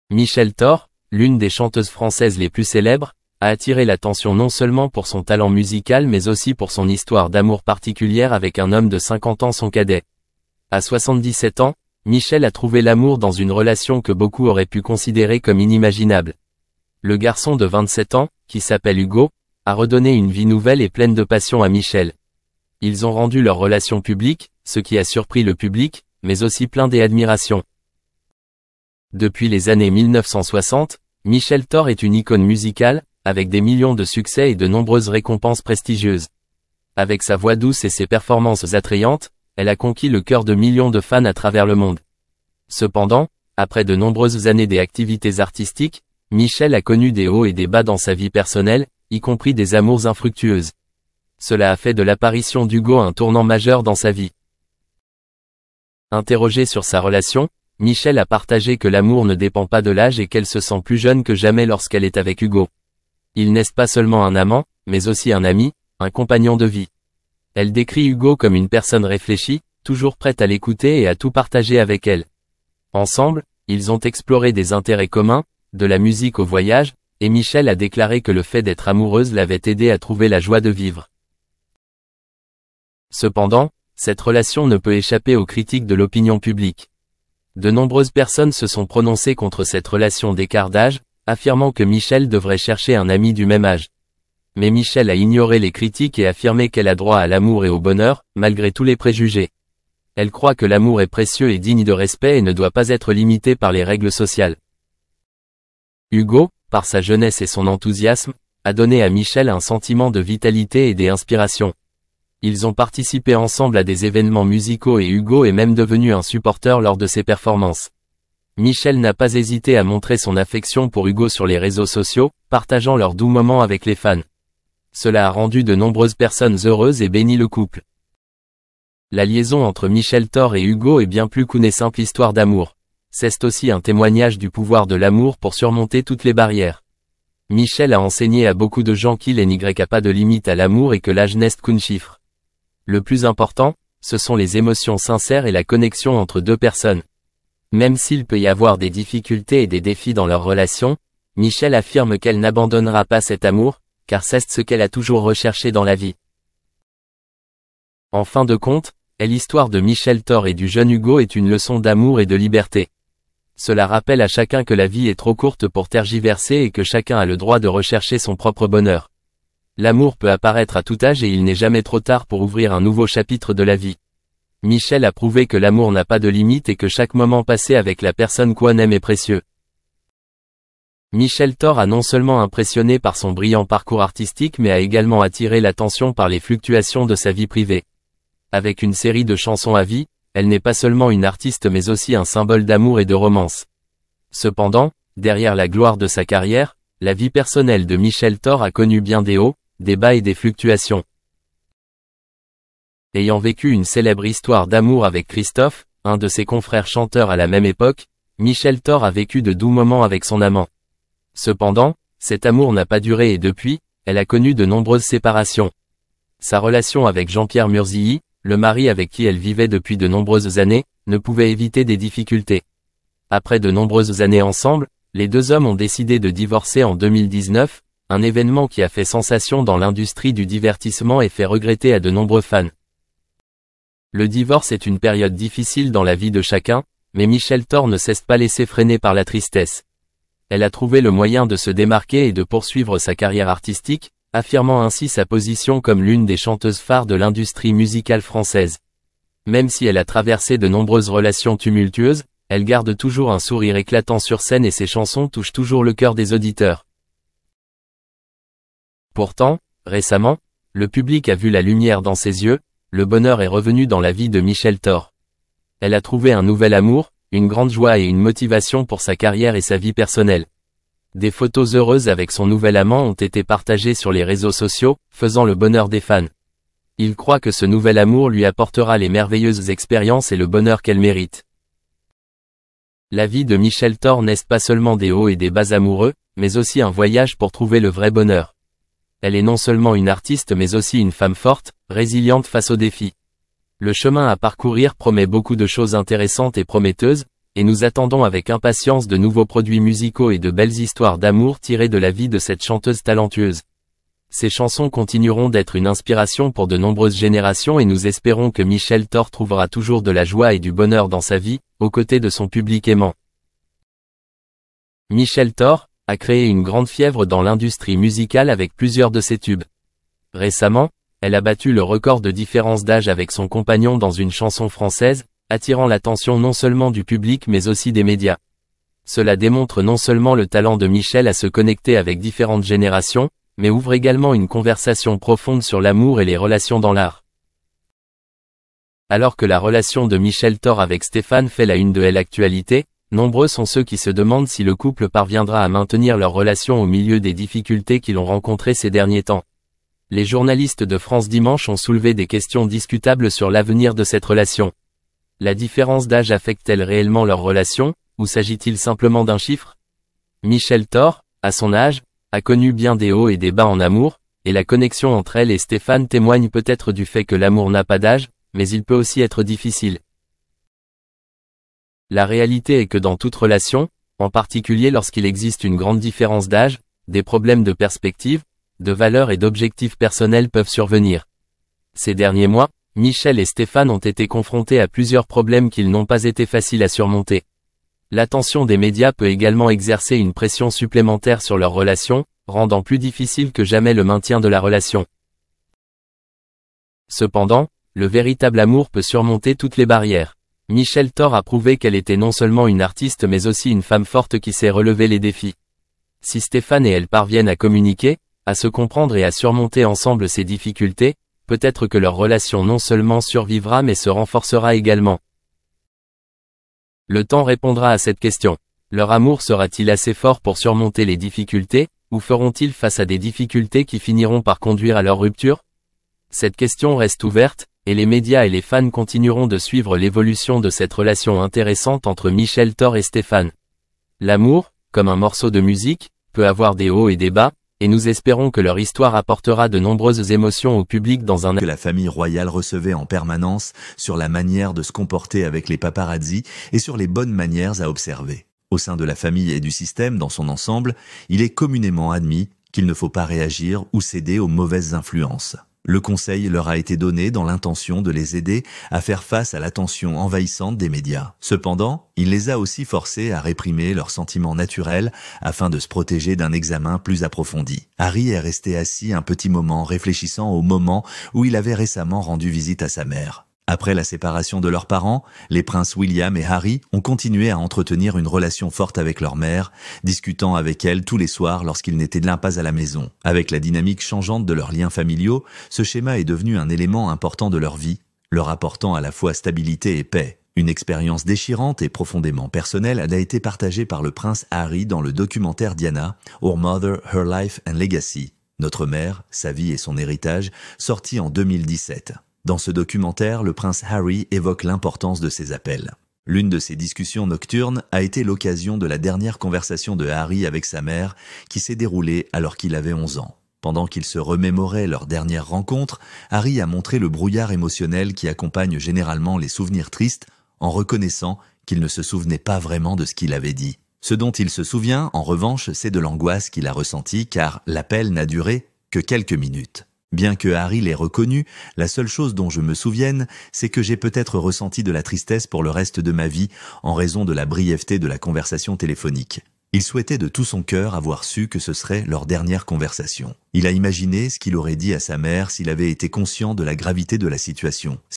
Michel Thor, l'une des chanteuses françaises les plus célèbres, a attiré l'attention non seulement pour son talent musical mais aussi pour son histoire d'amour particulière avec un homme de 50 ans son cadet. À 77 ans, Michel a trouvé l'amour dans une relation que beaucoup auraient pu considérer comme inimaginable. Le garçon de 27 ans, qui s'appelle Hugo, a redonné une vie nouvelle et pleine de passion à Michel. Ils ont rendu leur relation publique, ce qui a surpris le public, mais aussi plein d'admiration. Depuis les années 1960, Michel Thor est une icône musicale, avec des millions de succès et de nombreuses récompenses prestigieuses. Avec sa voix douce et ses performances attrayantes, elle a conquis le cœur de millions de fans à travers le monde. Cependant, après de nombreuses années d'activités artistiques, Michel a connu des hauts et des bas dans sa vie personnelle, y compris des amours infructueuses. Cela a fait de l'apparition d'Hugo un tournant majeur dans sa vie. Interrogé sur sa relation, Michel a partagé que l'amour ne dépend pas de l'âge et qu'elle se sent plus jeune que jamais lorsqu'elle est avec Hugo. Il n'est pas seulement un amant, mais aussi un ami, un compagnon de vie. Elle décrit Hugo comme une personne réfléchie, toujours prête à l'écouter et à tout partager avec elle. Ensemble, ils ont exploré des intérêts communs, de la musique au voyage, et Michel a déclaré que le fait d'être amoureuse l'avait aidé à trouver la joie de vivre. Cependant, cette relation ne peut échapper aux critiques de l'opinion publique. De nombreuses personnes se sont prononcées contre cette relation d'écart d'âge, affirmant que Michel devrait chercher un ami du même âge. Mais Michel a ignoré les critiques et affirmé qu'elle a droit à l'amour et au bonheur, malgré tous les préjugés. Elle croit que l'amour est précieux et digne de respect et ne doit pas être limité par les règles sociales. Hugo, par sa jeunesse et son enthousiasme, a donné à Michel un sentiment de vitalité et d'inspiration. Ils ont participé ensemble à des événements musicaux et Hugo est même devenu un supporter lors de ses performances. Michel n'a pas hésité à montrer son affection pour Hugo sur les réseaux sociaux, partageant leurs doux moments avec les fans. Cela a rendu de nombreuses personnes heureuses et béni le couple. La liaison entre Michel Thor et Hugo est bien plus qu'une simple histoire d'amour. C'est aussi un témoignage du pouvoir de l'amour pour surmonter toutes les barrières. Michel a enseigné à beaucoup de gens qu'il n'y a pas de limite à l'amour et que l'âge n'est qu'un chiffre. Le plus important, ce sont les émotions sincères et la connexion entre deux personnes. Même s'il peut y avoir des difficultés et des défis dans leur relation, Michel affirme qu'elle n'abandonnera pas cet amour, car c'est ce qu'elle a toujours recherché dans la vie. En fin de compte, l'histoire de Michel Thor et du jeune Hugo est une leçon d'amour et de liberté. Cela rappelle à chacun que la vie est trop courte pour tergiverser et que chacun a le droit de rechercher son propre bonheur. L'amour peut apparaître à tout âge et il n'est jamais trop tard pour ouvrir un nouveau chapitre de la vie. Michel a prouvé que l'amour n'a pas de limite et que chaque moment passé avec la personne qu'on aime est précieux. Michel Thor a non seulement impressionné par son brillant parcours artistique mais a également attiré l'attention par les fluctuations de sa vie privée. Avec une série de chansons à vie, elle n'est pas seulement une artiste mais aussi un symbole d'amour et de romance. Cependant, derrière la gloire de sa carrière, la vie personnelle de Michel Thor a connu bien des hauts, des bas et des fluctuations. Ayant vécu une célèbre histoire d'amour avec Christophe, un de ses confrères chanteurs à la même époque, Michel Thor a vécu de doux moments avec son amant. Cependant, cet amour n'a pas duré et depuis, elle a connu de nombreuses séparations. Sa relation avec Jean-Pierre Murzilli, le mari avec qui elle vivait depuis de nombreuses années, ne pouvait éviter des difficultés. Après de nombreuses années ensemble, les deux hommes ont décidé de divorcer en 2019, un événement qui a fait sensation dans l'industrie du divertissement et fait regretter à de nombreux fans. Le divorce est une période difficile dans la vie de chacun, mais Michel Thor ne s'est pas laissé freiner par la tristesse. Elle a trouvé le moyen de se démarquer et de poursuivre sa carrière artistique, affirmant ainsi sa position comme l'une des chanteuses phares de l'industrie musicale française. Même si elle a traversé de nombreuses relations tumultueuses, elle garde toujours un sourire éclatant sur scène et ses chansons touchent toujours le cœur des auditeurs. Pourtant, récemment, le public a vu la lumière dans ses yeux, le bonheur est revenu dans la vie de Michel Thor. Elle a trouvé un nouvel amour, une grande joie et une motivation pour sa carrière et sa vie personnelle. Des photos heureuses avec son nouvel amant ont été partagées sur les réseaux sociaux, faisant le bonheur des fans. Il croit que ce nouvel amour lui apportera les merveilleuses expériences et le bonheur qu'elle mérite. La vie de Michel Thor n'est pas seulement des hauts et des bas amoureux, mais aussi un voyage pour trouver le vrai bonheur. Elle est non seulement une artiste mais aussi une femme forte, résiliente face aux défis. Le chemin à parcourir promet beaucoup de choses intéressantes et prometteuses, et nous attendons avec impatience de nouveaux produits musicaux et de belles histoires d'amour tirées de la vie de cette chanteuse talentueuse. Ces chansons continueront d'être une inspiration pour de nombreuses générations et nous espérons que Michel Thor trouvera toujours de la joie et du bonheur dans sa vie, aux côtés de son public aimant. Michel Thor a créé une grande fièvre dans l'industrie musicale avec plusieurs de ses tubes. Récemment, elle a battu le record de différence d'âge avec son compagnon dans une chanson française, attirant l'attention non seulement du public mais aussi des médias. Cela démontre non seulement le talent de Michel à se connecter avec différentes générations, mais ouvre également une conversation profonde sur l'amour et les relations dans l'art. Alors que la relation de Michel Thor avec Stéphane fait la une de l'actualité, nombreux sont ceux qui se demandent si le couple parviendra à maintenir leur relation au milieu des difficultés qu'ils ont rencontrées ces derniers temps. Les journalistes de France Dimanche ont soulevé des questions discutables sur l'avenir de cette relation. La différence d'âge affecte-t-elle réellement leur relation, ou s'agit-il simplement d'un chiffre? Michel Thor, à son âge, a connu bien des hauts et des bas en amour, et la connexion entre elle et Stéphane témoigne peut-être du fait que l'amour n'a pas d'âge, mais il peut aussi être difficile. La réalité est que dans toute relation, en particulier lorsqu'il existe une grande différence d'âge, des problèmes de perspective, de valeurs et d'objectifs personnels peuvent survenir. Ces derniers mois, Michel et Stéphane ont été confrontés à plusieurs problèmes qu'ils n'ont pas été faciles à surmonter. L'attention des médias peut également exercer une pression supplémentaire sur leur relation, rendant plus difficile que jamais le maintien de la relation. Cependant, le véritable amour peut surmonter toutes les barrières. Michel Thor a prouvé qu'elle était non seulement une artiste mais aussi une femme forte qui sait relever les défis. Si Stéphane et elle parviennent à communiquer, à se comprendre et à surmonter ensemble ces difficultés, peut-être que leur relation non seulement survivra mais se renforcera également. Le temps répondra à cette question. Leur amour sera-t-il assez fort pour surmonter les difficultés, ou feront-ils face à des difficultés qui finiront par conduire à leur rupture? Cette question reste ouverte, et les médias et les fans continueront de suivre l'évolution de cette relation intéressante entre Michel Thor et Stéphane. L'amour, comme un morceau de musique, peut avoir des hauts et des bas, et nous espérons que leur histoire apportera de nombreuses émotions au public dans un... que la famille royale recevait en permanence sur la manière de se comporter avec les paparazzis et sur les bonnes manières à observer. Au sein de la famille et du système dans son ensemble, il est communément admis qu'il ne faut pas réagir ou céder aux mauvaises influences. Le conseil leur a été donné dans l'intention de les aider à faire face à l'attention envahissante des médias. Cependant, il les a aussi forcés à réprimer leurs sentiments naturels afin de se protéger d'un examen plus approfondi. Harry est resté assis un petit moment réfléchissant au moment où il avait récemment rendu visite à sa mère. Après la séparation de leurs parents, les princes William et Harry ont continué à entretenir une relation forte avec leur mère, discutant avec elle tous les soirs lorsqu'ils n'étaient pas à la maison. Avec la dynamique changeante de leurs liens familiaux, ce schéma est devenu un élément important de leur vie, leur apportant à la fois stabilité et paix. Une expérience déchirante et profondément personnelle a été partagée par le prince Harry dans le documentaire Diana, Our Mother, Her Life and Legacy, Notre mère, sa vie et son héritage, sorti en 2017. Dans ce documentaire, le prince Harry évoque l'importance de ces appels. L'une de ces discussions nocturnes a été l'occasion de la dernière conversation de Harry avec sa mère qui s'est déroulée alors qu'il avait 11 ans. Pendant qu'ils se remémoraient leur dernière rencontre, Harry a montré le brouillard émotionnel qui accompagne généralement les souvenirs tristes en reconnaissant qu'il ne se souvenait pas vraiment de ce qu'il avait dit. Ce dont il se souvient, en revanche, c'est de l'angoisse qu'il a ressentie car l'appel n'a duré que quelques minutes. Bien que Harry l'ait reconnu, la seule chose dont je me souvienne, c'est que j'ai peut-être ressenti de la tristesse pour le reste de ma vie en raison de la brièveté de la conversation téléphonique. Il souhaitait de tout son cœur avoir su que ce serait leur dernière conversation. Il a imaginé ce qu'il aurait dit à sa mère s'il avait été conscient de la gravité de la situation.